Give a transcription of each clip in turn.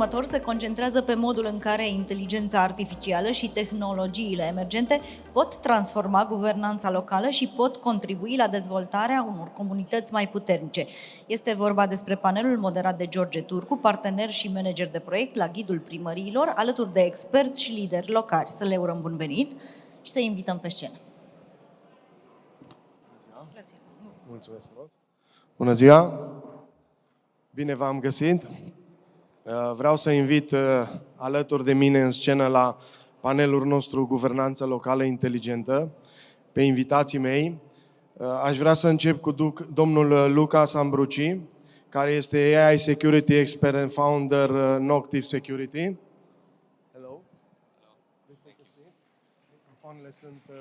următor se concentrează pe modul în care inteligența artificială și tehnologiile emergente pot transforma guvernanța locală și pot contribui la dezvoltarea unor comunități mai puternice. Este vorba despre panelul moderat de George Turcu, partener și manager de proiect la Ghidul Primăriilor, alături de experți și lideri locali. Să le urăm bun venit și să invităm pe scenă. Mulțumesc frumos! Bună ziua! Bine v-am găsit! Vreau să invit alături de mine în scenă la panelul nostru Guvernanță Locală Inteligentă pe invitații mei. Aș vrea să încep cu domnul Luca Sambruci, care este AI Security Expert and Founder Noctiv Security. Hello. Microfoanele sunt pe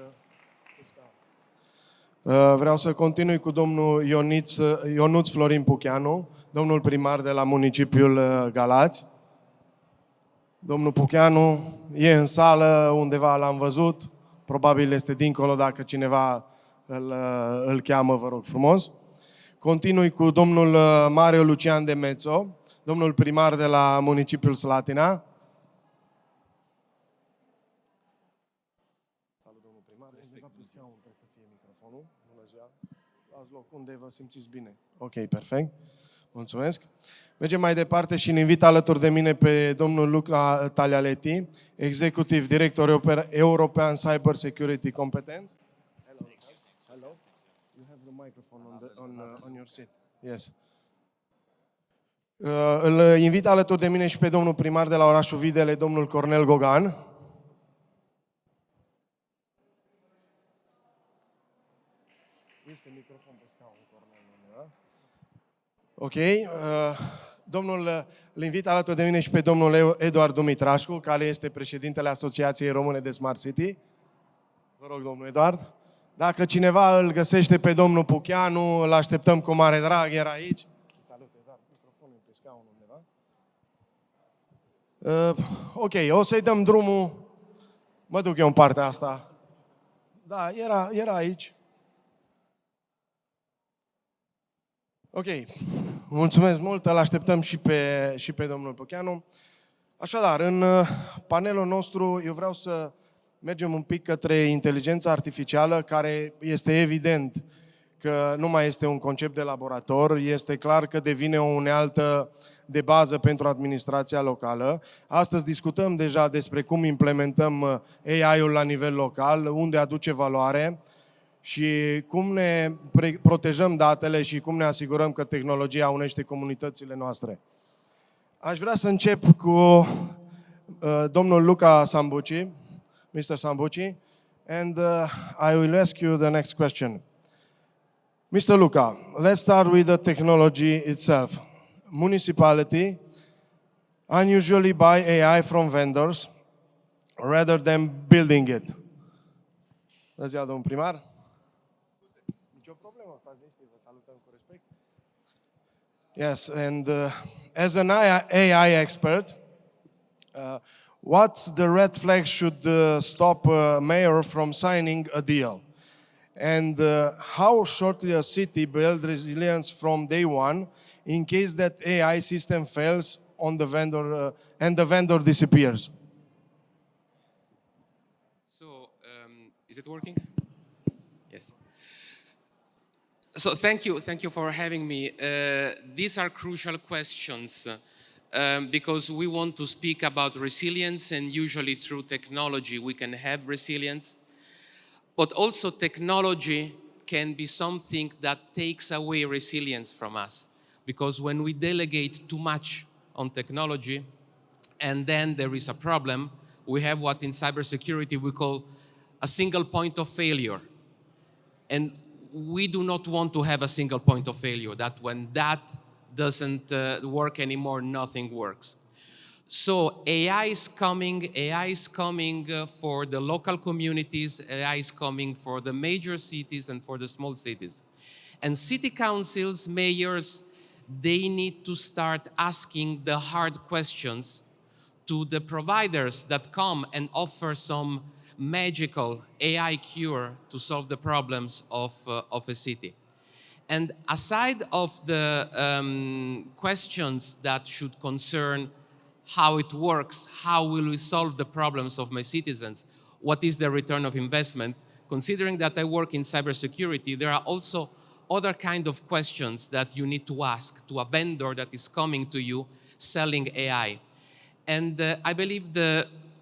scaun. Vreau să continui cu domnul Ionuț Florin Pucheanu, domnul primar de la municipiul Galați. Domnul Pucheanu e în sală, undeva l-am văzut, probabil este dincolo dacă cineva îl cheamă, vă rog frumos. Continui cu domnul Mario Lucian de Mezzo, domnul primar de la municipiul Slatina. Salut, domnul primar. Undeva pe scaun trebuie să fie microfonul. Bună ziua. Luați loc unde vă simțiți bine. Ok, perfect. Mulțumesc. Mergem mai departe și îl invit alături de mine pe domnul Luca Taglialetti, Executive Director European Cyber Security Competence. Hello. Hello. You have the microphone on your seat. Yes. Îl invit alături de mine și pe domnul primar de la orașul Videle, domnul Cornel Gogan. Este microfon pe scaun, Cornel. Ok. Îl invit alături de mine și pe domnul Eduard Dumitrașcu, care este președintele Asociației Române de Smart City. Vă rog, domnul Eduard. Dacă cineva îl găsește pe domnul Pucheanu, îl așteptăm cu mare drag, era aici. Salut, Eduard. Microfonul pe scaun undeva. Ok, o să-i dăm drumul. Mă duc eu în partea asta. Da, era aici. Ok, mulțumesc mult, îl așteptăm și pe domnul Pucheanu. Așadar, în panelul nostru eu vreau să mergem un pic către inteligența artificială, care este evident că nu mai este un concept de laborator, este clar că devine o unealtă de bază pentru administrația locală. Astăzi discutăm deja despre cum implementăm AI-ul la nivel local, unde aduce valoare, și cum ne protejăm datele și cum ne asigurăm că tehnologia unește comunitățile noastre. Aș vrea să încep cu domnul Luca Sambuci, Mr. Sambuci, and I will ask you the next question. Mr. Luca, let's start with the technology itself. Municipality unusually buy AI from vendors rather than building it. Bună ziua, domnul primar. Yes, and as an AI expert, what's the red flag should stop a mayor from signing a deal? And how shortly a city builds resilience from day one in case that AI system fails on the vendor and the vendor disappears? So, is it working? Yes. So thank you for having me. These are crucial questions because we want to speak about resilience, and usually through technology we can have resilience. But also technology can be something that takes away resilience from us, because when we delegate too much on technology and then there is a problem, we have what in cybersecurity we call a single point of failure. And we do not want to have a single point of failure, that when that doesn't work anymore, nothing works. So AI is coming for the local communities, AI is coming for the major cities and for the small cities. And city councils, mayors, they need to start asking the hard questions to the providers that come and offer some magical AI cure to solve the problems of a city. And aside of the questions that should concern how it works, how will we solve the problems of my citizens, what is the return of investment. Considering that I work in cybersecurity, there are also other kind of questions that you need to ask to a vendor that is coming to you selling AI. And I believe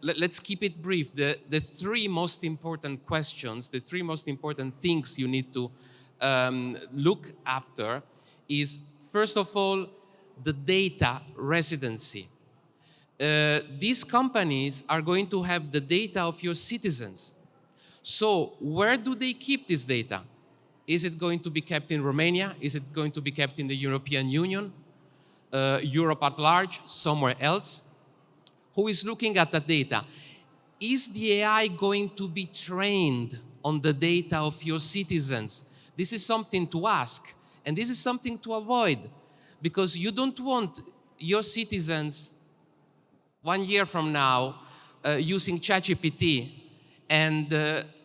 let's keep it brief. The three most important questions, the three most important things you need to look after is, first of all, the data residency. These companies are going to have the data of your citizens. So where do they keep this data? Is it going to be kept in Romania? Is it going to be kept in the European Union? Europe at large? Somewhere else? Who is looking at the data? Is the AI going to be trained on the data of your citizens? This is something to ask, and this is something to avoid, because you don't want your citizens 1 year from now using ChatGPT and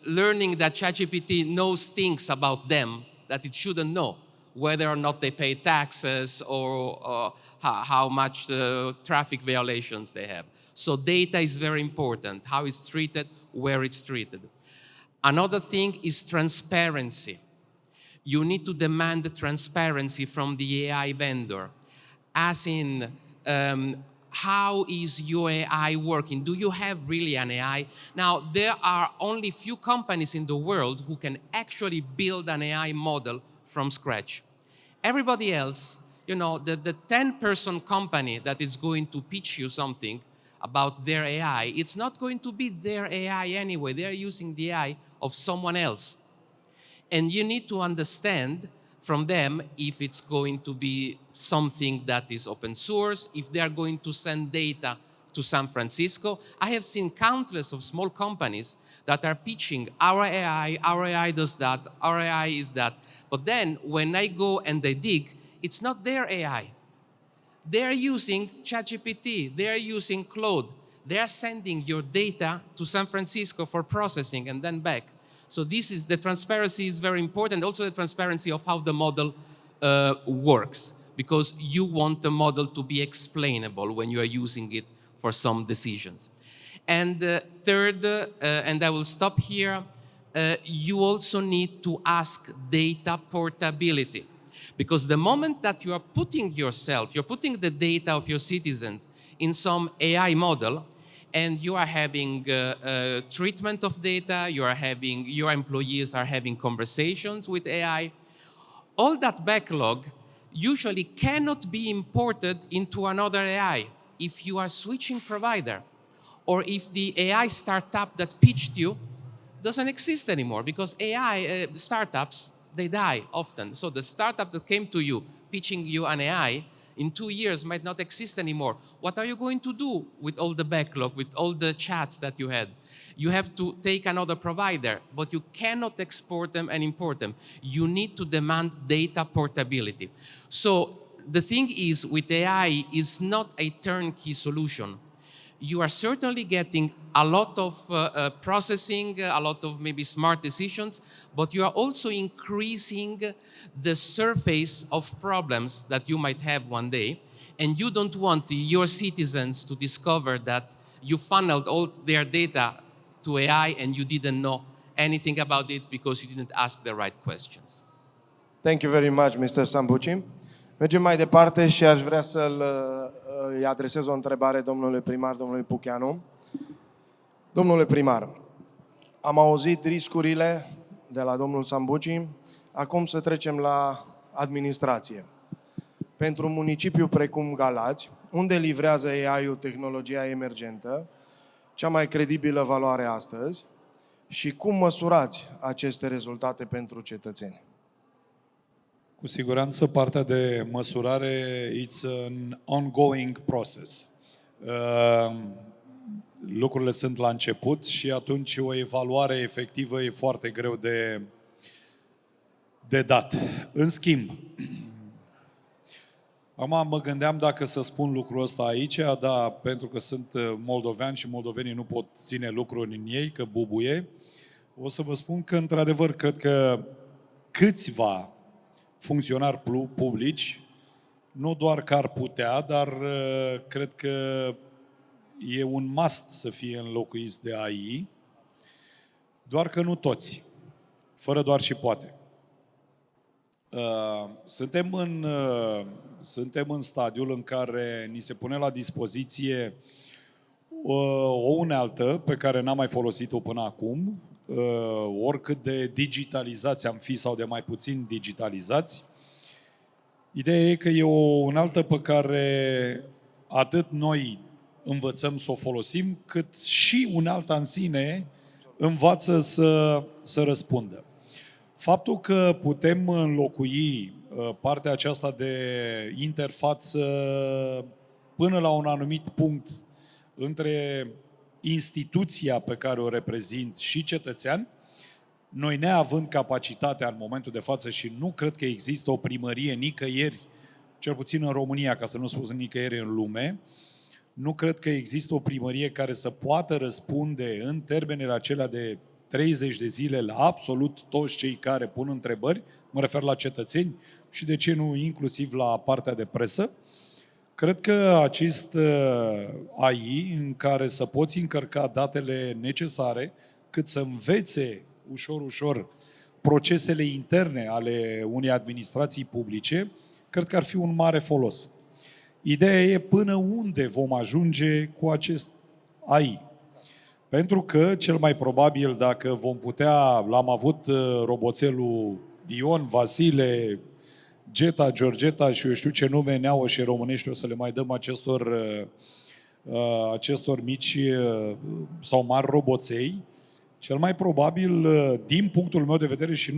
learning that ChatGPT knows things about them that it shouldn't know, whether or not they pay taxes or how much traffic violations they have. So data is very important, how it's treated, where it's treated. Another thing is transparency. You need to demand transparency from the AI vendor, as in how is your AI working? Do you have really an AI? Now, there are only few companies in the world who can actually build an AI model from scratch. Everybody else, you know, the 10-person company that is going to pitch you something about their AI, it's not going to be their AI anyway. They're using the AI of someone else. And you need to understand from them if it's going to be something that is open source, if they are going to send data to San Francisco. I have seen countless of small companies that are pitching our AI does that, our AI is that. But then when I go and they dig, it's not their AI. They're using ChatGPT, they're using Claude. They're sending your data to San Francisco for processing and then back. So the transparency is very important. Also the transparency of how the model works, because you want the model to be explainable when you are using it for some decisions. And third, and I will stop here, you also need to ask data portability. Because the moment that you are putting you're putting the data of your citizens in some AI model, and you are having treatment of data, your employees are having conversations with AI, all that backlog usually cannot be imported into another AI if you are switching provider, or if the AI startup that pitched you doesn't exist anymore, because AI startups, they die often. So the startup that came to you pitching you an AI in 2 years might not exist anymore. What are you going to do with all the backlog, with all the chats that you had? You have to take another provider, but you cannot export them and import them. You need to demand data portability. So the thing is, with AI, is not a turnkey solution. You are certainly getting a lot of processing, a lot of maybe smart decisions, but you are also increasing the surface of problems that you might have one day, and you don't want your citizens to discover that you funneled all their data to AI and you didn't know anything about it because you didn't ask the right questions. Thank you very much, Mr. Sambuci. Mergem mai departe și aș vrea îi adresez o întrebare domnului primar, domnului Pucheanu. Domnule primar, am auzit riscurile de la domnul Sambuci. Acum să trecem la administrație. Pentru un municipiu precum Galați, unde livrează AI-ul tehnologia emergentă, cea mai credibilă valoare astăzi, și cum măsurați aceste rezultate pentru cetățeni? Cu siguranță partea de măsurare it's an ongoing process. Lucrurile sunt la început și atunci o evaluare efectivă e foarte greu de dat. În schimb, acum mă gândeam dacă să spun lucrul ăsta aici, dar pentru că sunt moldovean și moldovenii nu pot ține lucruri în ei, că bubuie, o să vă spun că, într-adevăr, cred că câțiva funcționari publici, nu doar că ar putea, dar cred că e un must să fie înlocuiți de AI, doar că nu toți, fără doar și poate. Suntem în stadiul în care ni se pune la dispoziție o unealtă pe care n-am mai folosit-o până acum, oricât de digitalizați am fi sau de mai puțin digitalizați. Ideea e că e o unealtă pe care atât noi învățăm să o folosim, cât și unealta în sine învață să răspundă. Faptul că putem înlocui partea aceasta de interfață până la un anumit punct între instituția pe care o reprezint și cetățean, noi neavând capacitatea în momentul de față și nu cred că există o primărie nicăieri, cel puțin în România, ca să nu spun nicăieri în lume, nu cred că există o primărie care să poată răspunde în termenele acelea de 30 de zile la absolut toți cei care pun întrebări, mă refer la cetățeni și de ce nu inclusiv la partea de presă. Cred că acest AI în care să poți încărca datele necesare, cât să învețe ușor procesele interne ale unei administrații publice, cred că ar fi un mare folos. Ideea e până unde vom ajunge cu acest AI. Pentru că, cel mai probabil, dacă vom putea, l-am avut roboțelul Ion, Vasile, Geta, Georgeta și eu știu ce nume neauă și românești o să le mai dăm acestor mici sau mari roboței, cel mai probabil, din punctul meu de vedere, și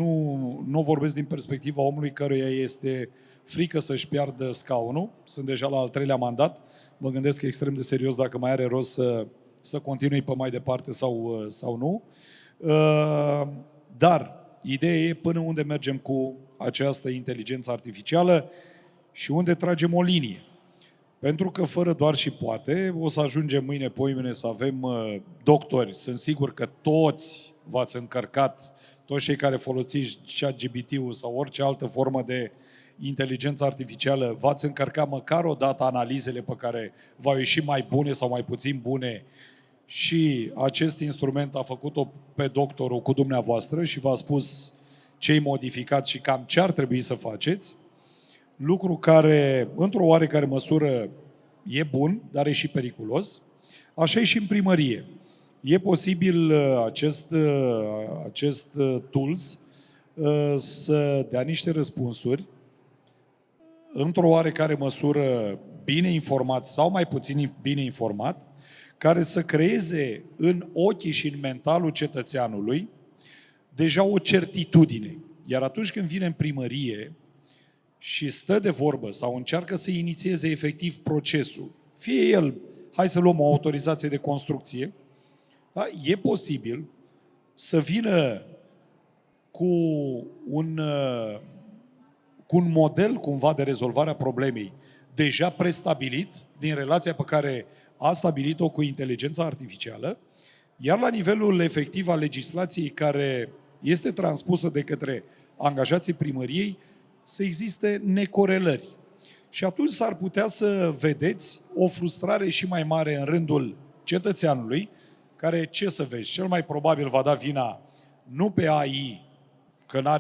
nu vorbesc din perspectiva omului căruia este frică să-și piardă scaunul, sunt deja la al 3-lea mandat, mă gândesc că e extrem de serios dacă mai are rost să continui pe mai departe sau nu. Dar ideea e până unde mergem cu această inteligență artificială și unde tragem o linie. Pentru că fără doar și poate, o să ajungem mâine, poimâine să avem doctori. Sunt sigur că toți v-ați încărcat, toți cei care folosiți ChatGPT-ul sau orice altă formă de inteligență artificială, v-ați încărcat măcar o dată analizele pe care v-au ieșit mai bune sau mai puțin bune și acest instrument a făcut-o pe doctorul cu dumneavoastră și v-a spus ce-i modificat și cam ce ar trebui să faceți, lucru care, într-o oarecare măsură, e bun, dar e și periculos. Așa e și în primărie. E posibil acest tools să dea niște răspunsuri într-o oarecare măsură bine informat sau mai puțin bine informat, care să creeze în ochii și în mentalul cetățeanului deja o certitudine. Iar atunci când vine în primărie și stă de vorbă sau încearcă să inițieze efectiv procesul, fie el, hai să luăm o autorizație de construcție, da? E posibil să vină cu un model cumva de rezolvare a problemei deja prestabilit din relația pe care a stabilit-o cu inteligența artificială, iar la nivelul efectiv al legislației care este transpusă de către angajații primăriei, să existe necorelări. Și atunci s-ar putea să vedeți o frustrare și mai mare în rândul cetățeanului, care, ce să vezi, cel mai probabil va da vina nu pe AI, că nu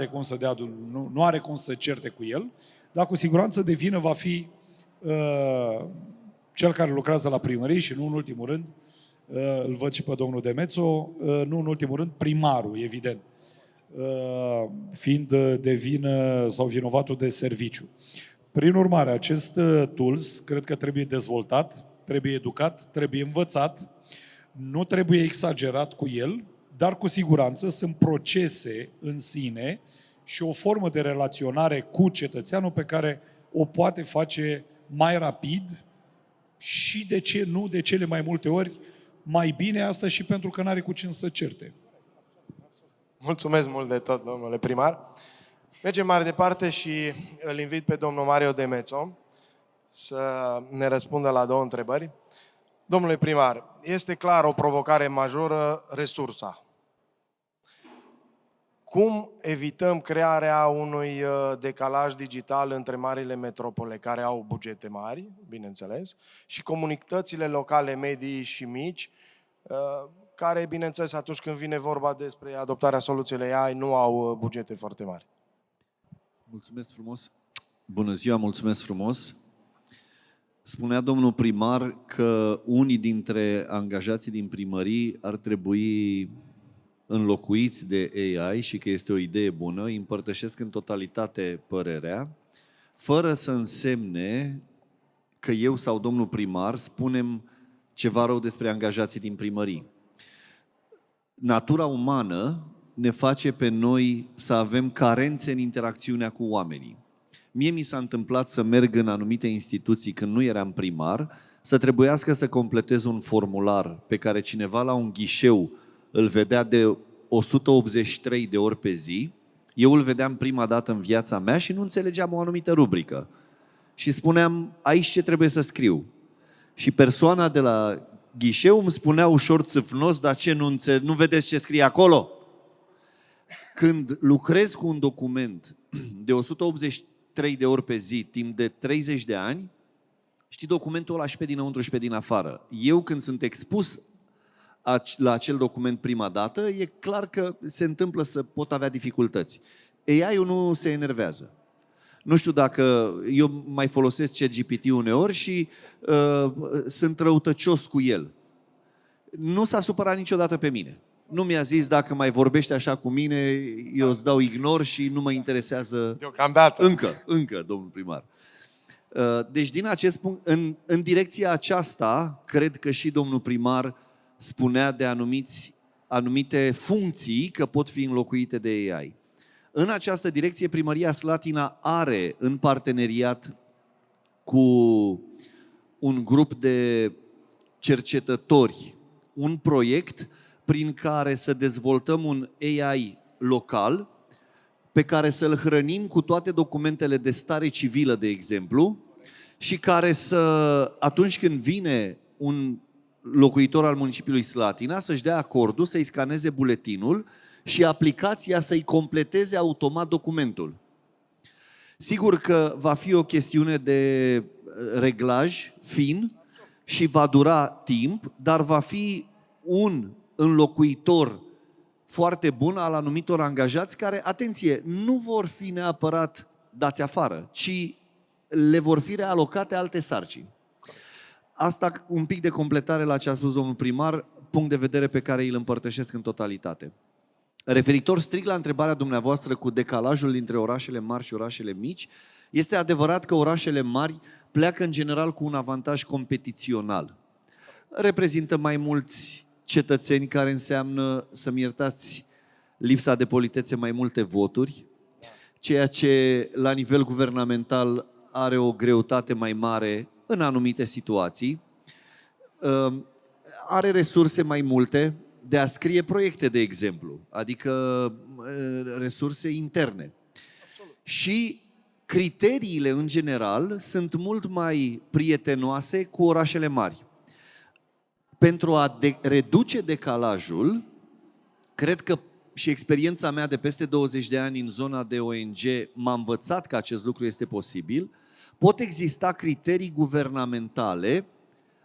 are cum să certe cu el, dar cu siguranță de vină va fi cel care lucrează la primărie și nu în ultimul rând, îl văd și pe domnul Demețo, nu în ultimul rând primarul, evident, fiind de vină sau vinovatul de serviciu. Prin urmare, acest tools cred că trebuie dezvoltat, trebuie educat, trebuie învățat, nu trebuie exagerat cu el, dar cu siguranță sunt procese în sine și o formă de relaționare cu cetățeanul pe care o poate face mai rapid și, de ce nu, de cele mai multe ori, mai bine, asta și pentru că n-are cu cine să certe. Mulțumesc mult de tot, domnule primar. Mergem mai departe și îl invit pe domnul Mario Demețo să ne răspundă la 2 întrebări. Domnule primar, este clar o provocare majoră resursa. cum evităm crearea unui decalaj digital între marile metropole care au bugete mari, bineînțeles, și comunitățile locale medii și mici, care, bineînțeles, atunci când vine vorba despre adoptarea soluțiilor AI, nu au bugete foarte mari. Mulțumesc frumos. Bună ziua, mulțumesc frumos. Spunea domnul primar că unii dintre angajații din primării ar trebui înlocuiți de AI și că este o idee bună. Îi împărtășesc în totalitate părerea, fără să însemne că eu sau domnul primar spunem ceva rău despre angajații din primării. Natura umană ne face pe noi să avem carențe în interacțiunea cu oamenii. Mie mi s-a întâmplat să merg în anumite instituții când nu eram primar, să trebuiască să completez un formular pe care cineva la un ghișeu îl vedea de 183 de ori pe zi. Eu îl vedeam prima dată în viața mea și nu înțelegeam o anumită rubrică. Și spuneam, aici ce trebuie să scriu? Și persoana de la ghișeu îmi spunea ușor țâfnos, dar ce nu vedeți ce scrie acolo? Când lucrez cu un document de 183 de ori pe zi, timp de 30 de ani, știi documentul ăla și pe dinăuntru și pe din afară. Eu când sunt expus la acel document prima dată, e clar că se întâmplă să pot avea dificultăți. AI-ul nu se enervează. Nu știu dacă eu mai folosesc ChatGPT uneori și sunt răutăcios cu el. Nu s-a supărat niciodată pe mine. Nu mi-a zis dacă mai vorbește așa cu mine, eu îți dau ignor și nu mă interesează. Deocamdată. Încă, domnul primar. Deci din acest punct, în direcția aceasta, cred că și domnul primar spunea de anumite funcții că pot fi înlocuite de AI. În această direcție, Primăria Slatina are în parteneriat cu un grup de cercetători un proiect prin care să dezvoltăm un AI local pe care să-l hrănim cu toate documentele de stare civilă, de exemplu, și care să, atunci când vine un locuitor al municipiului Slatina, să-și dea acordul, să-i scaneze buletinul și aplicația să-i completeze automat documentul. Sigur că va fi o chestiune de reglaj fin și va dura timp, dar va fi un înlocuitor foarte bun al anumitor angajați care, atenție, nu vor fi neapărat dați afară, ci le vor fi realocate alte sarcini. Asta un pic de completare la ce a spus domnul primar, punct de vedere pe care îl împărtășesc în totalitate. Referitor strict la întrebarea dumneavoastră cu decalajul dintre orașele mari și orașele mici, este adevărat că orașele mari pleacă în general cu un avantaj competițional. Reprezintă mai mulți cetățeni, care înseamnă, să-mi iertați lipsa de politețe, mai multe voturi, ceea ce la nivel guvernamental are o greutate mai mare în anumite situații, are resurse mai multe de a scrie proiecte, de exemplu, adică resurse interne. Absolut. Și criteriile, în general, sunt mult mai prietenoase cu orașele mari. Pentru a reduce decalajul, cred că și experiența mea de peste 20 de ani în zona de ONG m-a învățat că acest lucru este posibil, pot exista criterii guvernamentale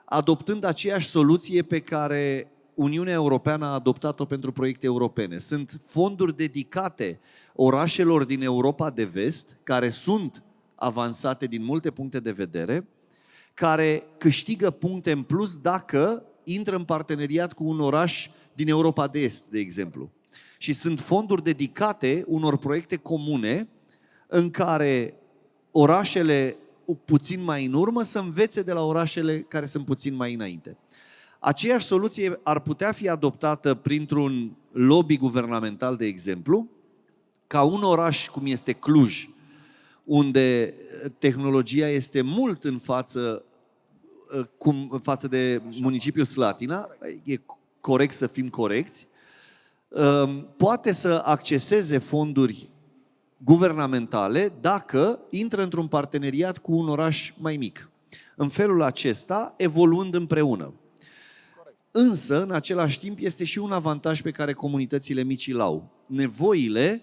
adoptând aceeași soluție pe care Uniunea Europeană a adoptat-o pentru proiecte europene. Sunt fonduri dedicate orașelor din Europa de Vest, care sunt avansate din multe puncte de vedere, care câștigă puncte în plus dacă intră în parteneriat cu un oraș din Europa de Est, de exemplu. Și sunt fonduri dedicate unor proiecte comune în care orașele puțin mai în urmă să învețe de la orașele care sunt puțin mai înainte. Aceeași soluție ar putea fi adoptată printr-un lobby guvernamental, de exemplu, ca un oraș cum este Cluj, unde tehnologia este mult în față de municipiul Slatina, e corect să fim corecți, poate să acceseze fonduri guvernamentale dacă intră într-un parteneriat cu un oraș mai mic. În felul acesta, evoluând împreună. Însă, în același timp, este și un avantaj pe care comunitățile mici îl au. nevoile,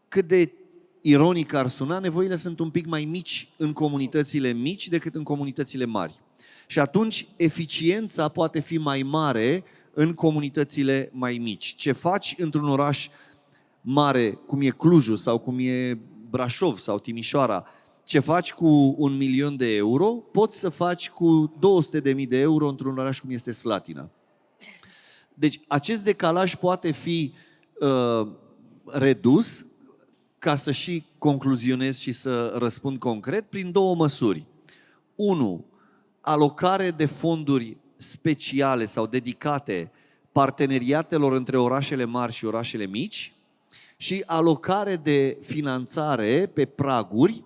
cât de ironic ar suna, nevoile sunt un pic mai mici în comunitățile mici decât în comunitățile mari. Și atunci eficiența poate fi mai mare în comunitățile mai mici. Ce faci într-un oraș mare, cum e Clujul sau cum e Brașov sau Timișoara, ce faci cu 1.000.000 de euro, poți să faci cu 200.000 de euro într-un oraș cum este Slatina. Deci acest decalaj poate fi redus, ca să și concluzionez și să răspund concret, prin două măsuri. 1. Alocare de fonduri speciale sau dedicate parteneriatelor între orașele mari și orașele mici și alocare de finanțare pe praguri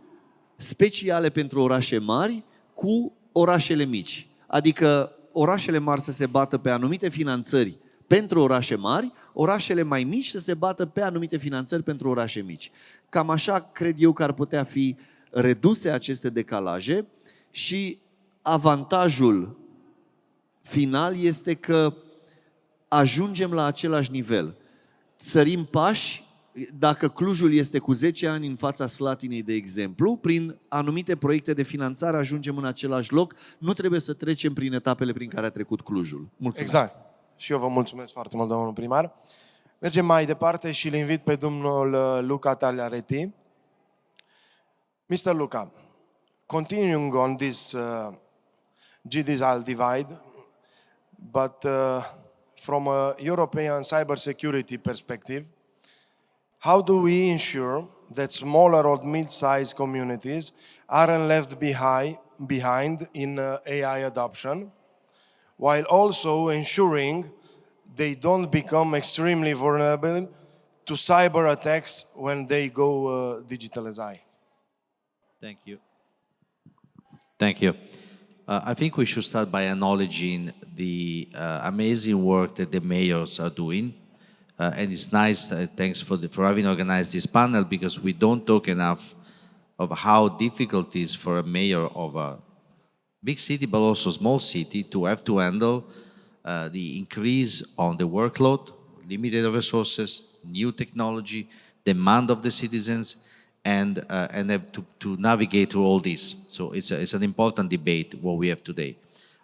speciale pentru orașe mari cu orașele mici. Adică orașele mari să se bată pe anumite finanțări pentru orașe mari, orașele mai mici să se bată pe anumite finanțări pentru orașe mici. Cam așa cred eu că ar putea fi reduse aceste decalaje și avantajul final este că ajungem la același nivel. Sărim pași, dacă Clujul este cu 10 ani în fața Slatinei, de exemplu, prin anumite proiecte de finanțare ajungem în același loc, nu trebuie să trecem prin etapele prin care a trecut Clujul. Mulțumesc! Exact. Și eu vă mulțumesc foarte mult, domnul primar. Mergem mai departe și îl invit pe domnul Luca Tagliaretti. Mr. Luca, continuing on this digital divide, but from a European cybersecurity perspective, how do we ensure that smaller or mid-sized communities aren't left behind in AI adoption, while also ensuring they don't become extremely vulnerable to cyber attacks when they go digitalized? Thank you. Thank you. I think we should start by acknowledging the amazing work that the mayors are doing. And it's nice, thanks for having organized this panel, because we don't talk enough of how difficult it is for a mayor of a big city, but also small city, to have to handle the increase on the workload, limited resources, new technology, demand of the citizens, and have to navigate through all this. So it's an important debate what we have today.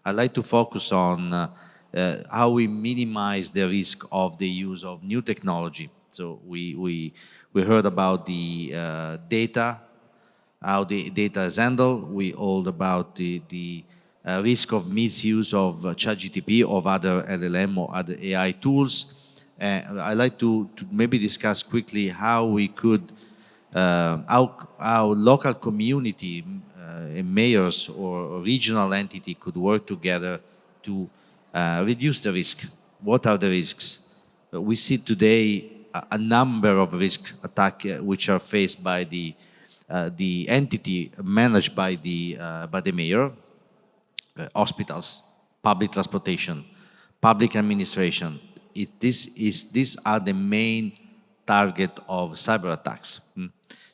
I'd like to focus on how we minimize the risk of the use of new technology. So we heard about the data, how the data is handled. We heard about the risk of misuse of ChatGPT or other LLM or other AI tools. I'd like to maybe discuss quickly how we could, how local community, mayors or regional entity could work together to reduce the risk. What are the risks? We see today a number of risk attacks which are faced by the entity managed by the mayor: hospitals, public transportation, public administration. These are the main target of cyber attacks.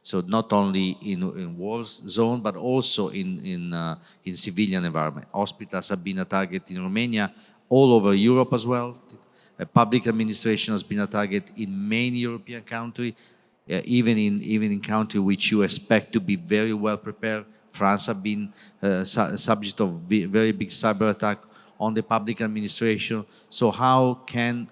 So not only in war zone, but also in civilian environment. Hospitals have been a target in Romania, all over Europe as well. Public administration has been a target in many European countries, even in countries which you expect to be very well prepared. France have been subject of very big cyber attack on the public administration. So how can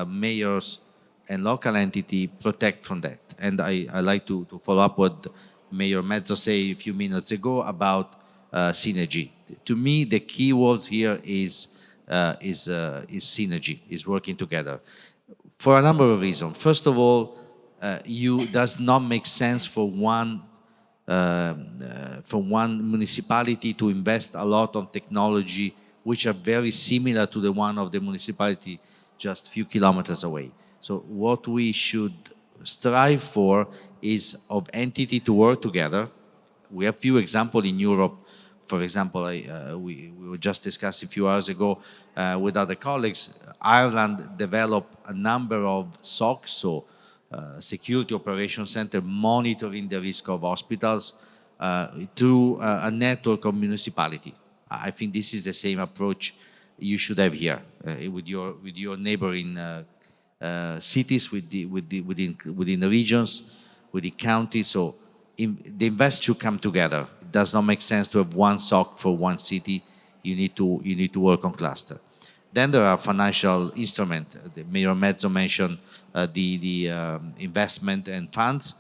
mayors and local entity protect from that? And I like to follow up what Mayor Mezzo said a few minutes ago about synergy. To me, the key word here is synergy, is working together, for a number of reasons. First of all, does not make sense for one municipality to invest a lot on technology which are very similar to the one of the municipality just a few kilometers away. So what we should strive for is of entity to work together. We have few examples in Europe. For example, we were just discussing a few hours ago with other colleagues. Ireland developed a number of SOC, so Security Operations Center, monitoring the risk of hospitals through a network of municipality. I think this is the same approach you should have here with your neighboring cities, within the regions, with the counties. So the invest should come together. It does not make sense to have one SOC for one city. You need to work on cluster. Then there are financial instruments. Mayor Mezzo mentioned the investment and funds.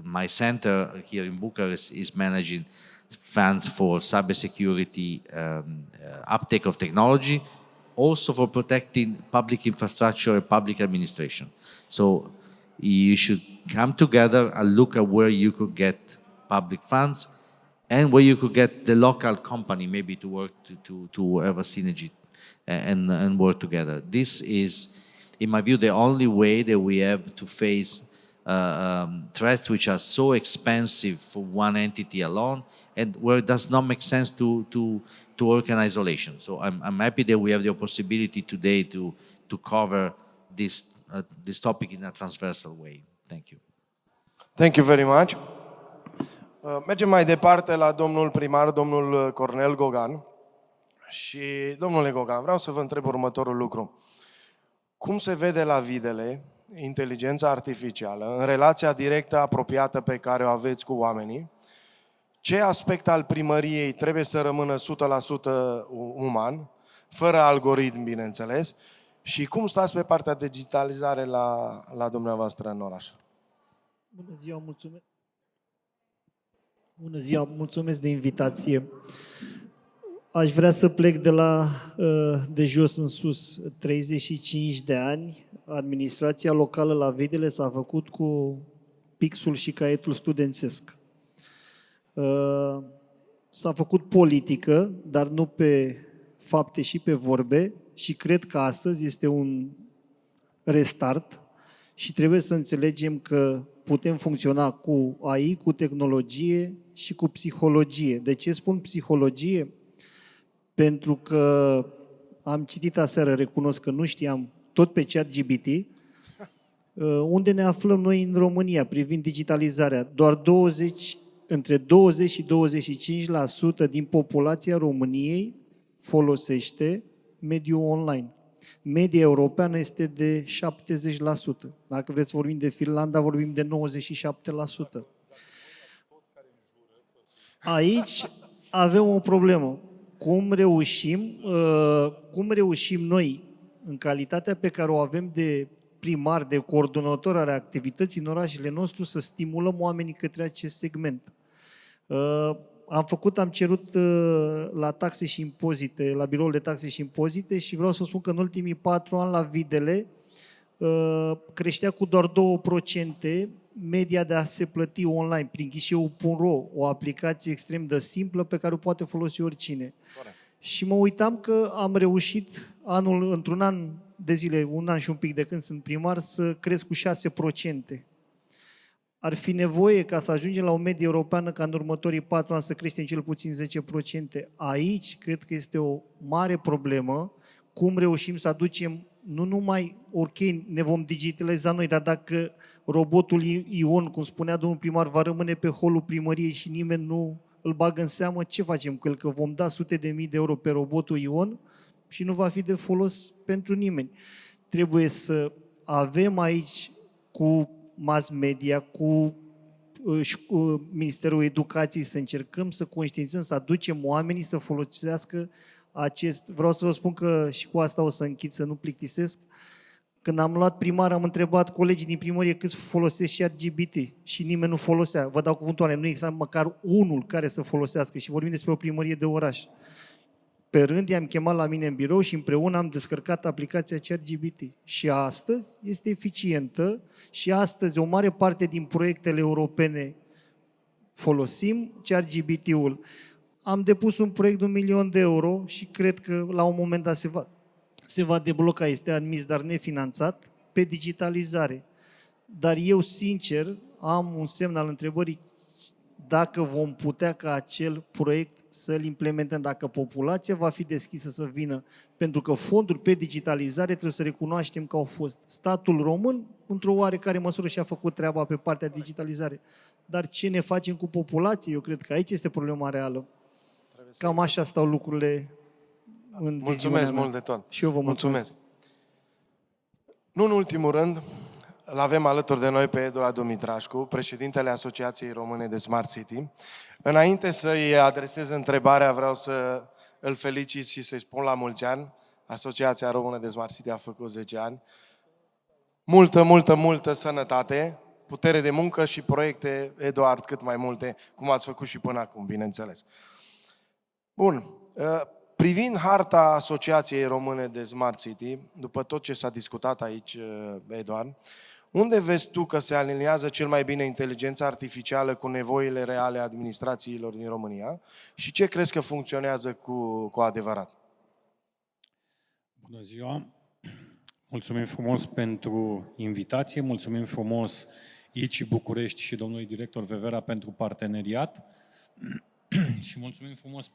My center here in Bucharest is managing funds for cybersecurity, uptake of technology, also for protecting public infrastructure and public administration. So you should come together and look at where you could get public funds and where you could get the local company maybe to work to have a synergy and work together. This is, in my view, the only way that we have to face threats which are so expensive for one entity alone, and where it does not make sense to work in isolation. So I'm happy that we have the possibility today to cover this topic in a transversal way. Thank you. Thank you very much. Mergem mai departe la domnul primar, domnul Cornel Gogan. Și, domnule Gogan, vreau să vă întreb următorul lucru. Cum se vede la Videle inteligența artificială în relația directă, apropiată pe care o aveți cu oamenii? Ce aspect al primăriei trebuie să rămână 100% uman, fără algoritm, bineînțeles? Și cum stați pe partea digitalizare la dumneavoastră în oraș? Bună ziua, mulțumesc. Bună ziua, mulțumesc de invitație. Aș vrea să plec de jos în sus. 35 de ani, administrația locală la Videle s-a făcut cu pixul și caietul studențesc. S-a făcut politică, dar nu pe fapte și pe vorbe, și cred că astăzi este un restart și trebuie să înțelegem că putem funcționa cu AI, cu tehnologie și cu psihologie. De ce spun psihologie? Pentru că am citit aseară, recunosc că nu știam, tot pe ChatGPT, unde ne aflăm noi în România privind digitalizarea. Doar între 20 și 25% din populația României folosește mediul online. Media europeană este de 70%. Dacă vreți să vorbim de Finlanda, vorbim de 97%. Aici avem o problemă. Cum reușim noi, în calitatea pe care o avem de primar, de coordonator al activității în orașele nostru, să stimulăm oamenii către acest segment? Am cerut la taxe și impozite, la biroul de taxe și impozite, și vreau să spun că în ultimii 4 ani la Videle creștea cu doar 2% media de a se plăti online prin ghișeu.ro, o aplicație extrem de simplă pe care o poate folosi oricine. Corect. Și mă uitam că am reușit într-un an de zile, un an și un pic de când sunt primar, să cresc cu 6%. Ar fi nevoie ca să ajungem la o medie europeană ca în următorii 4 ani să creștem cel puțin 10%. Aici cred că este o mare problemă, cum reușim să aducem, nu numai, ok, ne vom digitaliza noi, dar dacă robotul Ion, cum spunea domnul primar, va rămâne pe holul primăriei și nimeni nu îl bagă în seamă, ce facem cu el? Că vom da sute de mii de euro pe robotul Ion și nu va fi de folos pentru nimeni. Trebuie să avem aici cu mass media, cu Ministerul Educației, să încercăm să conștientizăm, să aducem oamenii să folosească vreau să vă spun că și cu asta o să închid, să nu plictisesc. Când am luat primar, am întrebat colegii din primărie cât folosesc ChatGPT și nimeni nu folosea. Vă dau cuvântul, nu exista măcar unul care să folosească, și vorbim despre o primărie de oraș. Pe rând i-am chemat la mine în birou și împreună am descărcat aplicația ChatGPT. Și astăzi este eficientă și astăzi o mare parte din proiectele europene folosim ChatGPT-ul. Am depus un proiect de 1 milion de euro și cred că la un moment dat se va debloca, este admis, dar nefinanțat, pe digitalizare. Dar eu, sincer, am un semn al întrebării dacă vom putea ca acel proiect să-l implementăm, dacă populația va fi deschisă să vină, pentru că fonduri pe digitalizare trebuie să recunoaștem că au fost. Statul român, într-o oarecare măsură, și-a făcut treaba pe partea digitalizare. Dar ce ne facem cu populația? Eu cred că aici este problema reală. Cam așa stau lucrurile în viziunea mea. Mulțumesc mult de tot. Și eu vă mulțumesc. Nu în ultimul rând, îl avem alături de noi pe Eduard Dumitrașcu, președintele Asociației Române de Smart City. Înainte să-i adresez întrebarea, vreau să îl felicit și să-i spun la mulți ani. Asociația Română de Smart City a făcut 10 ani. Multă sănătate, putere de muncă și proiecte, Eduard, cât mai multe, cum ați făcut și până acum, bineînțeles. Bun. Privind harta Asociației Române de Smart City, după tot ce s-a discutat aici, Eduard, unde vezi tu că se aliniază cel mai bine inteligența artificială cu nevoile reale a administrațiilor din România și ce crezi că funcționează cu adevărat? Bună ziua! Mulțumim frumos pentru invitație, mulțumim frumos ICI București și domnului director Vevera pentru parteneriat și mulțumim frumos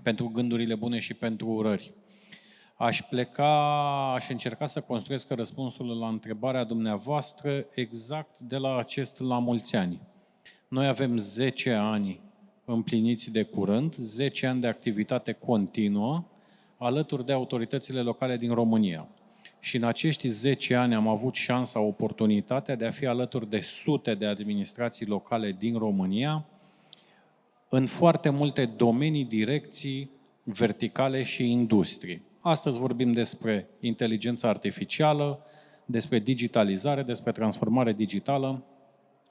pentru gândurile bune și pentru urări. Aș încerca să construiesc răspunsul la întrebarea dumneavoastră exact de la acest la mulți ani. Noi avem 10 ani împliniți de curând, 10 ani de activitate continuă, alături de autoritățile locale din România. Și în acești 10 ani am avut șansa, oportunitatea de a fi alături de sute de administrații locale din România, în foarte multe domenii, direcții, verticale și industrii. Astăzi vorbim despre inteligență artificială, despre digitalizare, despre transformare digitală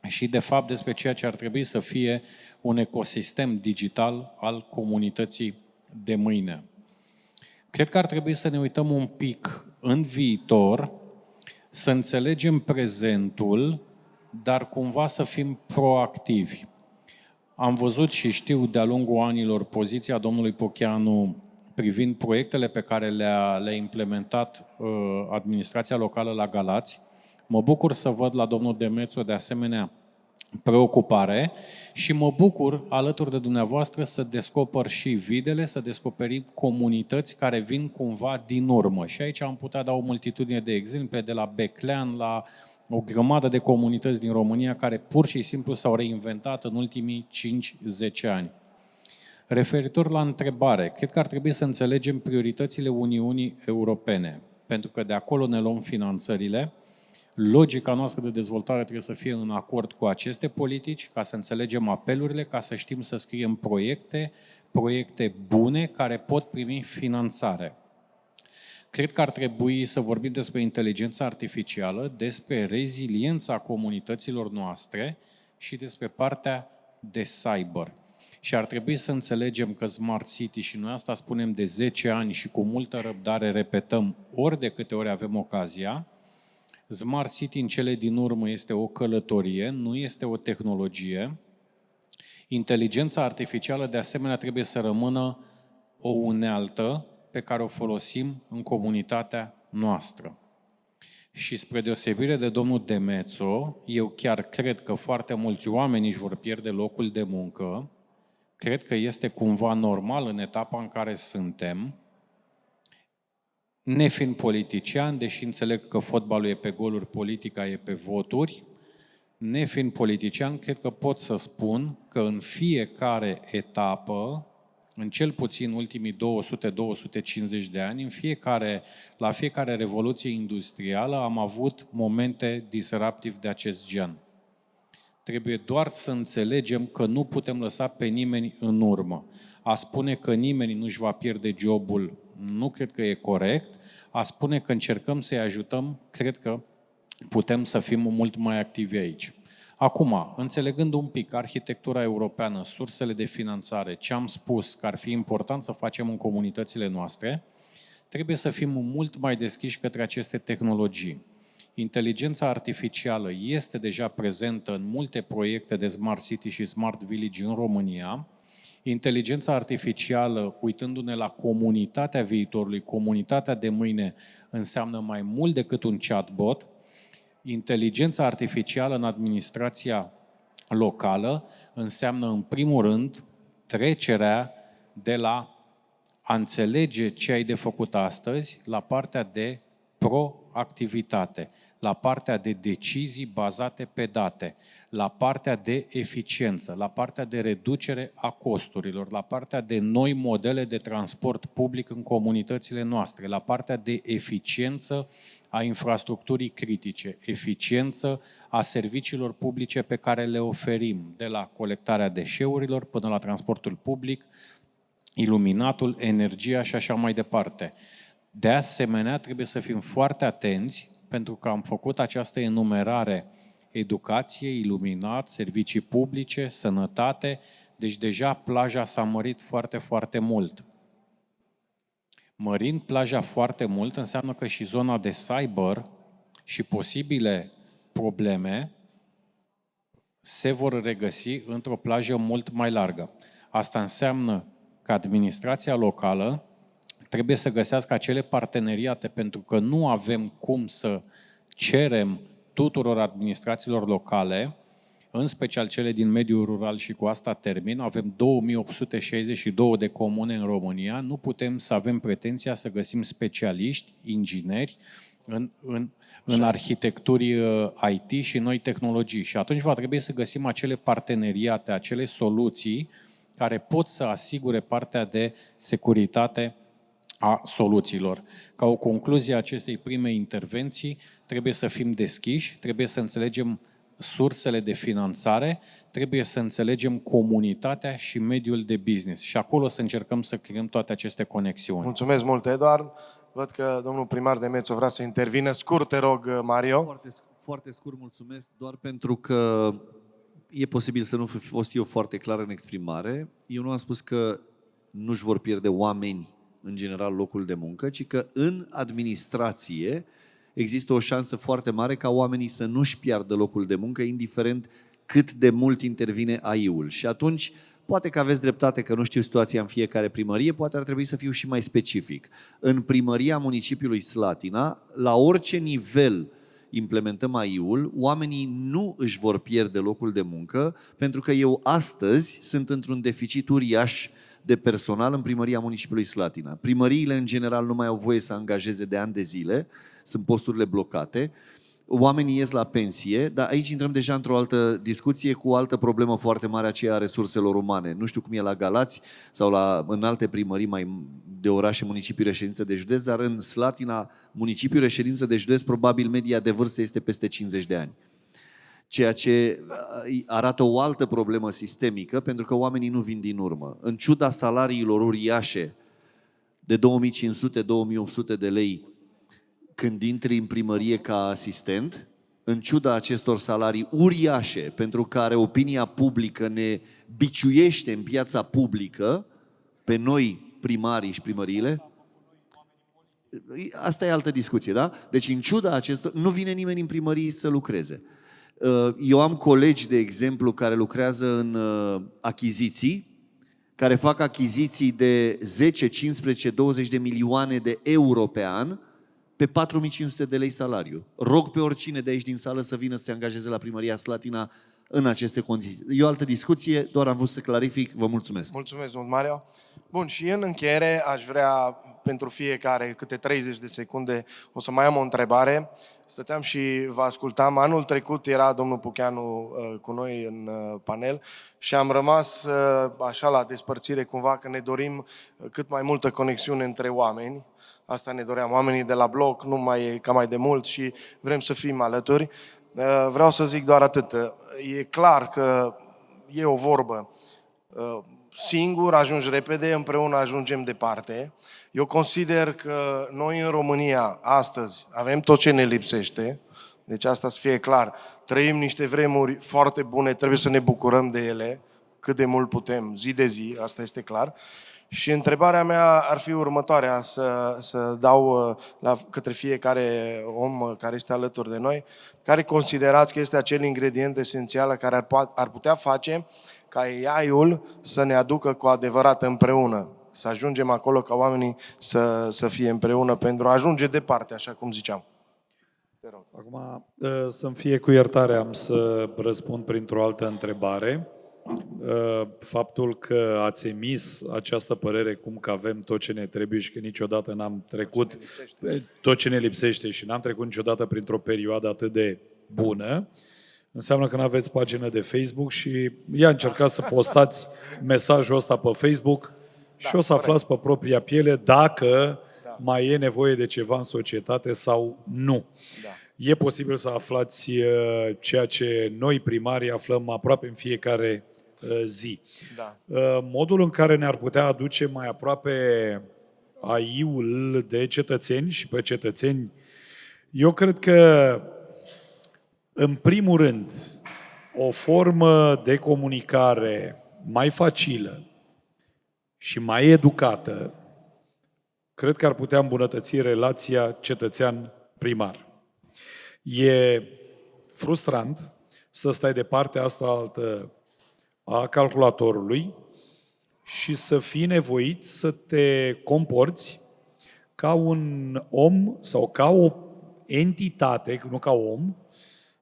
și, de fapt, despre ceea ce ar trebui să fie un ecosistem digital al comunității de mâine. Cred că ar trebui să ne uităm un pic în viitor, să înțelegem prezentul, dar cumva să fim proactivi. Am văzut și știu de-a lungul anilor poziția domnului Pocheanu privind proiectele pe care le-a implementat administrația locală la Galați. Mă bucur să văd la domnul Demețu de asemenea preocupare și mă bucur alături de dumneavoastră să descoper și videle, să descoperim comunități care vin cumva din urmă. Și aici am putea da o multitudine de exemple, de la Beclean la o grămadă de comunități din România care pur și simplu s-au reinventat în ultimii 5-10 ani. Referitor la întrebare, cred că ar trebui să înțelegem prioritățile Uniunii Europene, pentru că de acolo ne luăm finanțările. Logica noastră de dezvoltare trebuie să fie în acord cu aceste politici, ca să înțelegem apelurile, ca să știm să scriem proiecte bune care pot primi finanțare. Cred că ar trebui să vorbim despre inteligența artificială, despre reziliența comunităților noastre și despre partea de cyber. Și ar trebui să înțelegem că Smart City, și noi asta spunem de 10 ani și cu multă răbdare repetăm ori de câte ori avem ocazia, Smart City în cele din urmă este o călătorie, nu este o tehnologie. Inteligența artificială de asemenea trebuie să rămână o unealtă pe care o folosim în comunitatea noastră. Și spre deosebire de domnul Demețo, eu chiar cred că foarte mulți oameni își vor pierde locul de muncă. Cred că este cumva normal în etapa în care suntem, nefiind politician, deși înțeleg că fotbalul e pe goluri, politica e pe voturi, nefiind politician, cred că pot să spun că în fiecare etapă, în cel puțin ultimii 200-250 de ani, la fiecare revoluție industrială am avut momente disruptive de acest gen. Trebuie doar să înțelegem că nu putem lăsa pe nimeni în urmă. A spune că nimeni nu își va pierde jobul, nu cred că e corect. A spune că încercăm să-i ajutăm, cred că putem să fim mult mai activi aici. Acum, înțelegând un pic arhitectura europeană, sursele de finanțare, ce am spus că ar fi important să facem în comunitățile noastre, trebuie să fim mult mai deschiși către aceste tehnologii. Inteligența artificială este deja prezentă în multe proiecte de Smart City și Smart Village în România. Inteligența artificială, uitându-ne la comunitatea viitorului, comunitatea de mâine, înseamnă mai mult decât un chatbot. Inteligența artificială în administrația locală înseamnă, în primul rând, trecerea de la a înțelege ce ai de făcut astăzi la partea de proactivitate. la partea de decizii bazate pe date, la partea de eficiență, la partea de reducere a costurilor, la partea de noi modele de transport public în comunitățile noastre, la partea de eficiență a infrastructurii critice, eficiență a serviciilor publice pe care le oferim, de la colectarea deșeurilor până la transportul public, iluminatul, energia și așa mai departe. De asemenea, trebuie să fim foarte atenți, pentru că am făcut această enumerare: educație, iluminat, servicii publice, sănătate, deci deja plaja s-a mărit foarte, foarte mult. Mărind plaja foarte mult înseamnă că și zona de cyber și posibile probleme se vor regăsi într-o plajă mult mai largă. Asta înseamnă că administrația locală trebuie să găsească acele parteneriate, pentru că nu avem cum să cerem tuturor administrațiilor locale, în special cele din mediul rural, și cu asta termin. Avem 2862 de comune în România, nu putem să avem pretenția să găsim specialiști, ingineri în arhitecturi IT și noi tehnologii. Și atunci va trebui să găsim acele parteneriate, acele soluții care pot să asigure partea de securitate a soluțiilor. Ca o concluzie a acestei prime intervenții, trebuie să fim deschiși, trebuie să înțelegem sursele de finanțare, trebuie să înțelegem comunitatea și mediul de business. Și acolo să încercăm să creăm toate aceste conexiuni. Mulțumesc mult, Eduard. Văd că domnul primar de Mețu vrea să intervină. Scurt, te rog, Mario. Foarte scurt, mulțumesc, doar pentru că e posibil să nu fi fost eu foarte clar în exprimare. Eu nu am spus că nu-și vor pierde oameni în general locul de muncă, ci că în administrație există o șansă foarte mare ca oamenii să nu-și piardă locul de muncă, indiferent cât de mult intervine AI-ul. Și atunci, poate că aveți dreptate că nu știu situația în fiecare primărie, poate ar trebui să fiu și mai specific. În primăria municipiului Slatina, la orice nivel implementăm AI-ul, oamenii nu își vor pierde locul de muncă, pentru că eu astăzi sunt într-un deficit uriaș de personal în primăria municipiului Slatina. Primăriile, în general, nu mai au voie să angajeze de ani de zile, sunt posturile blocate, oamenii ies la pensie, dar aici intrăm deja într-o altă discuție cu o altă problemă foarte mare, aceea a resurselor umane. Nu știu cum e la Galați sau în alte primării mai de orașe, municipii, reședință de județ, dar în Slatina, municipiul reședință de județ, probabil media de vârstă este peste 50 de ani. Ceea ce arată o altă problemă sistemică, pentru că oamenii nu vin din urmă. În ciuda salariilor uriașe de 2500-2800 de lei când intri în primărie ca asistent, în ciuda acestor salarii uriașe pentru care opinia publică ne biciuiește în piața publică, pe noi primarii și primăriile, asta e altă discuție, da? Deci în ciuda acestor, nu vine nimeni în primărie să lucreze. Eu am colegi, de exemplu, care lucrează în achiziții, care fac achiziții de 10, 15, 20 de milioane de euro pe an, pe 4500 de lei salariu. Rog pe oricine de aici din sală să vină să se angajeze la primăria Slatina în aceste condiții. E o altă discuție, doar am vrut să clarific. Vă mulțumesc. Mulțumesc mult, Mario. Bun, și în încheiere aș vrea pentru fiecare câte 30 de secunde o să mai am o întrebare. Stăteam și vă ascultam. Anul trecut era domnul Pucheanu cu noi în panel și am rămas așa la despărțire cumva că ne dorim cât mai multă conexiune între oameni. Asta ne doream, oamenii de la bloc, nu mai e ca mai de mult și vrem să fim alături. Vreau să zic doar atât. E clar că e o vorbă. Singur ajungi repede, împreună ajungem departe. Eu consider că noi în România, astăzi, avem tot ce ne lipsește. Deci asta să fie clar. Trăim niște vremuri foarte bune, trebuie să ne bucurăm de ele, cât de mult putem, zi de zi, asta este clar. Și întrebarea mea ar fi următoarea, să dau către fiecare om care este alături de noi, care considerați că este acel ingredient esențial care ar putea face ca AI-ul să ne aducă cu adevărat împreună, să ajungem acolo ca oamenii să fie împreună pentru a ajunge departe, așa cum ziceam. Te rog. Acum, să-mi fie cu iertare, am să răspund printr-o altă întrebare. faptul că ați emis această părere cum că avem tot ce ne trebuie și că niciodată n-am trecut tot ce ne lipsește și n-am trecut niciodată printr-o perioadă atât de bună, înseamnă că nu aveți pagină de Facebook și ia încercați să postați mesajul ăsta pe Facebook și o să aflați pe propria piele dacă mai e nevoie de ceva în societate sau nu. E posibil să aflați ceea ce noi primarii aflăm aproape în fiecare zi. Modul în care ne-ar putea aduce mai aproape AI-ul de cetățeni și pe cetățeni, eu cred că, în primul rând, o formă de comunicare mai facilă și mai educată, cred că ar putea îmbunătăți relația cetățean-primar. E frustrant să stai de partea asta altă a calculatorului și să fii nevoit să te comporți ca un om sau ca o entitate, nu ca om,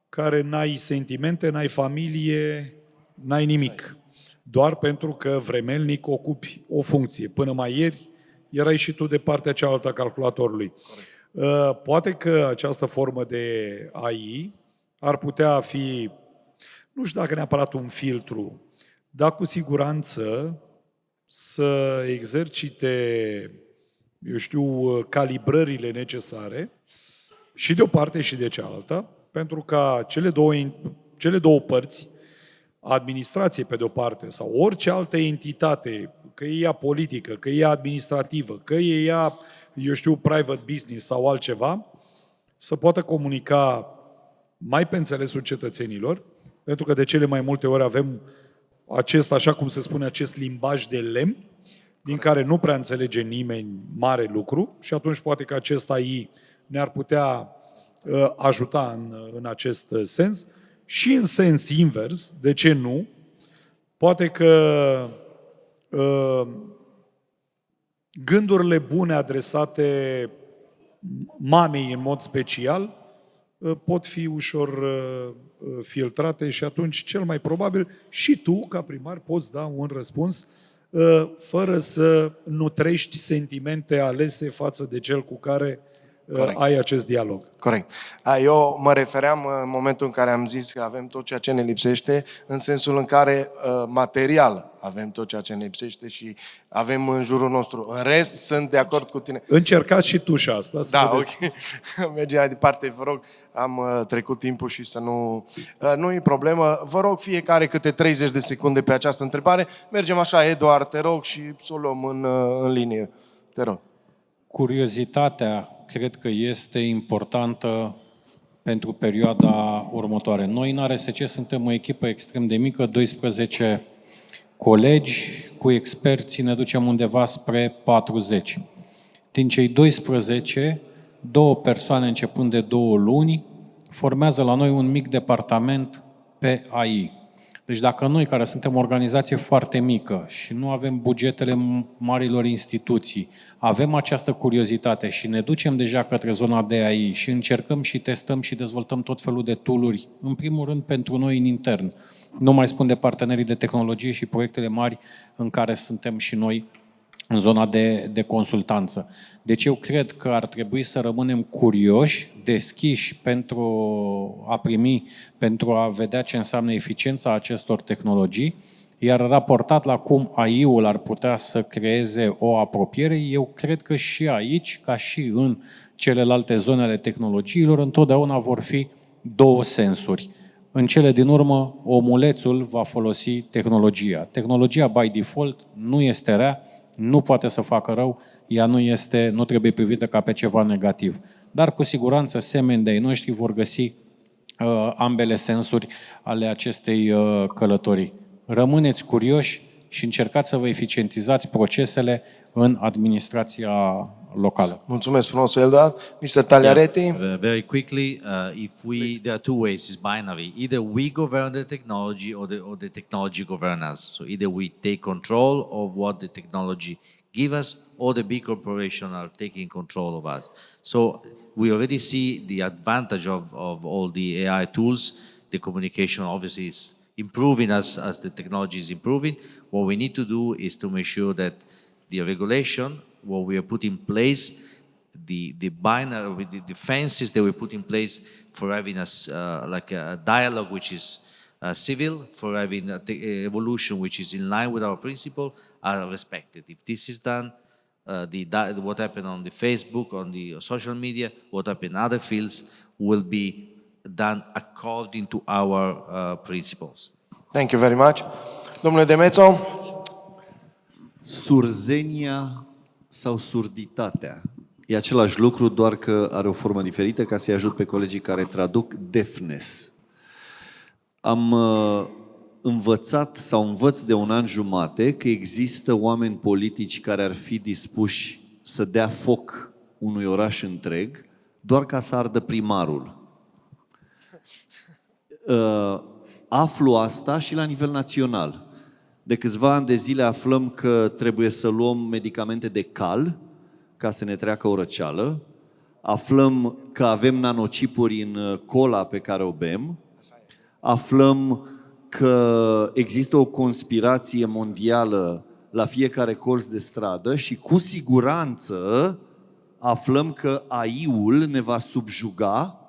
care n-ai sentimente, n-ai familie, n-ai nimic. Doar pentru că vremelnic ocupi o funcție. Până mai ieri erai și tu de partea cealaltă a calculatorului. Poate că această formă de AI ar putea fi, nu știu dacă neapărat un filtru, dar cu siguranță să exercite, eu știu, calibrările necesare și de o parte și de cealaltă, pentru ca cele două părți, administrație pe de-o parte sau orice altă entitate, că e ea politică, că e ea administrativă, că e ea, eu știu, private business sau altceva, să poată comunica mai pe înțelesul cetățenilor, pentru că de cele mai multe ori avem acest, așa cum se spune, acest limbaj de lemn, din care nu prea înțelege nimeni mare lucru și atunci poate că acest AI ne-ar putea ajuta în acest sens și în sens invers, de ce nu? Poate că gândurile bune adresate mamei în mod special pot fi ușor filtrate și atunci cel mai probabil și tu, ca primar, poți da un răspuns fără să nutrești sentimente alese față de cel cu care ai acest dialog. Corect. Eu mă refeream în momentul în care am zis că avem tot ceea ce ne lipsește, în sensul în care material avem tot ceea ce ne lipsește și avem în jurul nostru. În rest, sunt de acord cu tine. Încercați și tu și asta. Da, ok. Mergem mai departe, vă rog. Am trecut timpul și să nu... Nu e problemă. Vă rog fiecare câte 30 de secunde pe această întrebare. Mergem așa, Eduard, te rog, și să o luăm în linie. Te rog. Curiozitatea cred că este importantă pentru perioada următoare. Noi în ARSC suntem o echipă extrem de mică, 12 colegi, cu experții ne ducem undeva spre 40. Din cei 12, 2 persoane începând de 2 luni formează la noi un mic departament pe AI. Deci dacă noi, care suntem o organizație foarte mică și nu avem bugetele marilor instituții, avem această curiozitate și ne ducem deja către zona de AI și încercăm și testăm și dezvoltăm tot felul de tool-uri, în primul rând pentru noi în intern. Nu mai spun de partenerii de tehnologie și proiectele mari în care suntem și noi în zona de consultanță. Deci eu cred că ar trebui să rămânem curioși, deschiși pentru a primi, pentru a vedea ce înseamnă eficiența acestor tehnologii, iar raportat la cum AI-ul ar putea să creeze o apropiere, eu cred că și aici, ca și în celelalte zone ale tehnologiilor, întotdeauna vor fi 2 sensuri. În cele din urmă, omulețul va folosi tehnologia. Tehnologia, by default, nu este rea, nu poate să facă rău, ea nu trebuie privită ca pe ceva negativ. Dar cu siguranță semeni de-ai noștri vor găsi ambele sensuri ale acestei călătorii. Rămâneți curioși și încercați să vă eficientizați procesele în administrația locală. Mulțumesc frumos, Eduard. Mr. Tagliaretti. Yeah, very quickly, there are 2 ways, it's binary. Either we govern the technology or the technology govern us. So either we take control of what the technology give us or the big corporation are taking control of us. So we already see the advantage of all the AI tools. The communication obviously is improving as the technology is improving. What we need to do is to make sure that the regulation, what we have put in place, the binary, the fences that we put in place for having like a dialogue which is civil, for having evolution which is in line with our principle, are respected. If this is done, what happened on the Facebook, on the social media, what happened in other fields will be done according to our principles. Thank you very much. Domnule Demețo, Surzenia sau surditatea e același lucru, doar că are o formă diferită, ca să-i ajut pe colegii care traduc, deafness. Am învățat sau învăț de 1 an jumate că există oameni politici care ar fi dispuși să dea foc unui oraș întreg doar ca să ardă primarul. Aflu asta și la nivel național. De câțiva ani de zile aflăm că trebuie să luăm medicamente de cal ca să ne treacă o răceală. Aflăm că avem nanocipuri în cola pe care o bem. Aflăm că există o conspirație mondială la fiecare colț de stradă și cu siguranță aflăm că AI-ul ne va subjuga,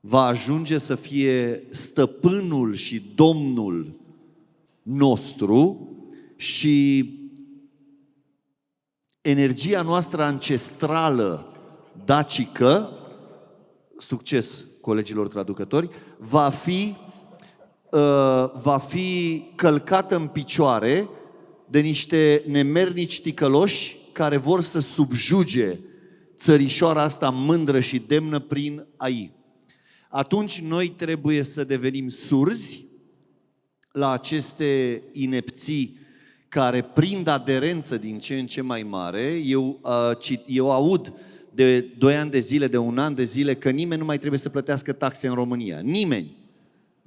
va ajunge să fie stăpânul și domnul nostru și energia noastră ancestrală dacică, succes colegilor traducători, va fi călcată în picioare de niște nemernici ticăloși care vor să subjuge țărișoara asta mândră și demnă prin AI. Atunci noi trebuie să devenim surzi la aceste inepții care prind aderență din ce în ce mai mare. Eu aud de 2 ani de zile, de 1 an de zile, că nimeni nu mai trebuie să plătească taxe în România. Nimeni.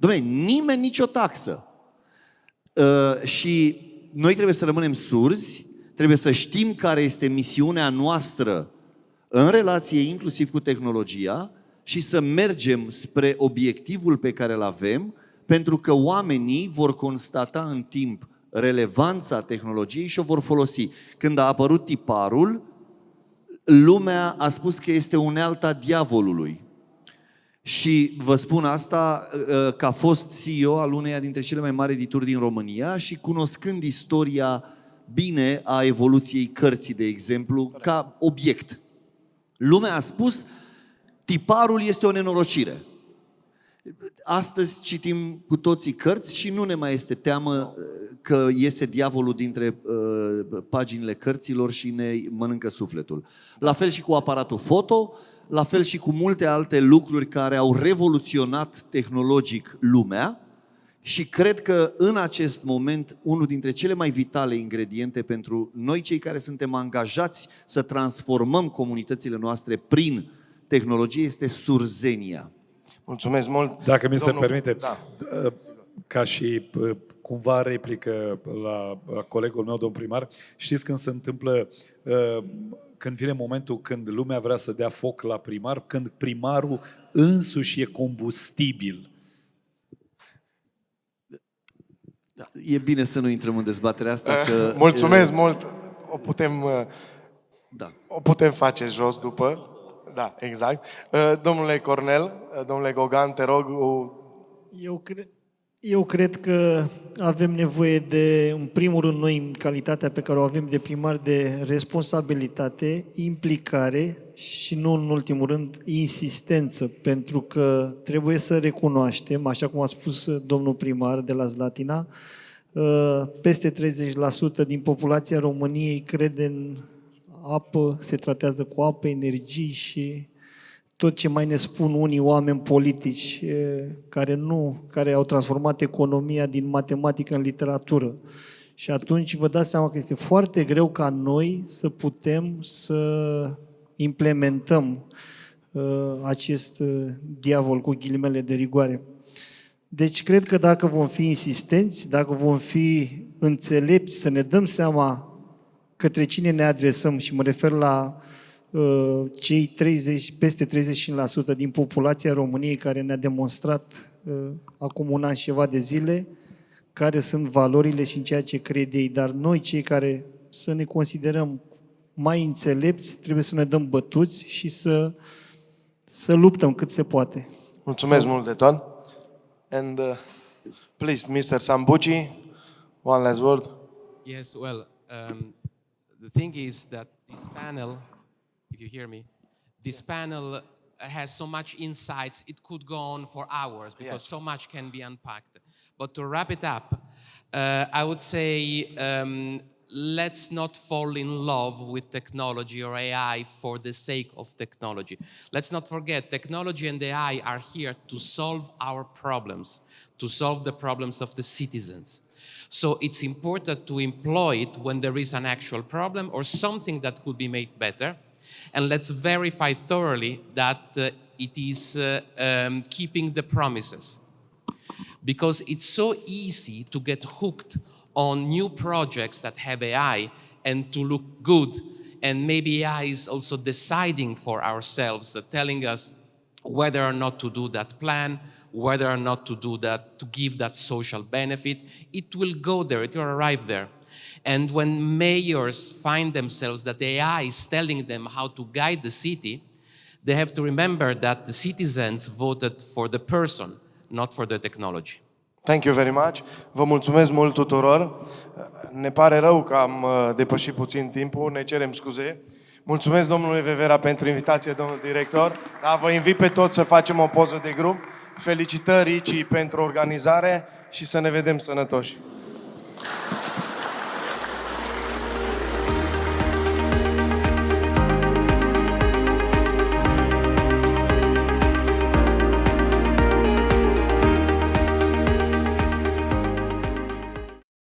Dom'le, nimeni nicio taxă. Și noi trebuie să rămânem surzi, trebuie să știm care este misiunea noastră în relație inclusiv cu tehnologia și să mergem spre obiectivul pe care îl avem, pentru că oamenii vor constata în timp relevanța tehnologiei și o vor folosi. Când a apărut tiparul, lumea a spus că este unealta diavolului. Și vă spun asta că a fost CEO al uneia dintre cele mai mari edituri din România și cunoscând istoria bine a evoluției cărții, de exemplu, ca obiect. Lumea a spus, tiparul este o nenorocire. Astăzi citim cu toții cărți și nu ne mai este teamă că iese diavolul dintre paginile cărților și ne mănâncă sufletul. La fel și cu aparatul foto, la fel și cu multe alte lucruri care au revoluționat tehnologic lumea și cred că în acest moment unul dintre cele mai vitale ingrediente pentru noi cei care suntem angajați să transformăm comunitățile noastre prin tehnologie este surzenia. mulțumesc mult. Dacă mi se permite, Da. ca și cumva replică la colegul meu, domn primar, știți când se întâmplă, când vine momentul când lumea vrea să dea foc la primar, când primarul însuși e combustibil. E bine să nu intrăm în dezbaterea asta. Că, Mulțumesc mult. Da. O putem face jos după. Da, exact. Domnule Cornel, domnule Gogan, te rog. Eu cred că avem nevoie de, în primul rând, noi, în calitatea pe care o avem de primar, de responsabilitate, implicare și, nu în ultimul rând, insistență, pentru că trebuie să recunoaștem, așa cum a spus domnul primar de la Slatina, peste 30% din populația României crede în apă, se tratează cu apă, energii și tot ce mai ne spun unii oameni politici care au transformat economia din matematică în literatură. Și atunci vă dați seama că este foarte greu ca noi să putem să implementăm acest diavol cu ghilimele de rigoare. Deci cred că dacă vom fi insistenți, dacă vom fi înțelepți, să ne dăm seama către cine ne adresăm, și mă refer la cei peste 35% din populația României care ne-a demonstrat acum un an și ceva de zile, care sunt valorile și în ceea ce cred ei, dar noi cei care să ne considerăm mai înțelepți, trebuie să ne dăm bătuți și să luptăm cât se poate. Mulțumesc mult de tot. And please, Mr. Sambuci, one last word. Yes, well, the thing is that this panel, if you hear me, this panel has so much insights, it could go on for hours because Yes. so much can be unpacked. But to wrap it up, I would say let's not fall in love with technology or AI for the sake of technology. Let's not forget, technology and AI are here to solve our problems, to solve the problems of the citizens. So it's important to employ it when there is an actual problem or something that could be made better. And let's verify thoroughly that it is keeping the promises. Because it's so easy to get hooked on new projects that have AI and to look good. And maybe AI is also deciding for ourselves, telling us whether or not to do that plan, whether or not to do that, to give that social benefit. It will go there, it will arrive there. And when mayors find themselves that AI is telling them how to guide the city, they have to remember that the citizens voted for the person, not for the technology. Thank you very much. Vă mulțumesc mult tuturor. Ne pare rău că am depășit puțin timpul, ne cerem scuze. Mulțumesc domnului Vevera pentru invitație, domnul director. Da, vă invit pe toți să facem o poză de grup. Felicitări Ricci pentru organizare și să ne vedem sănătoși.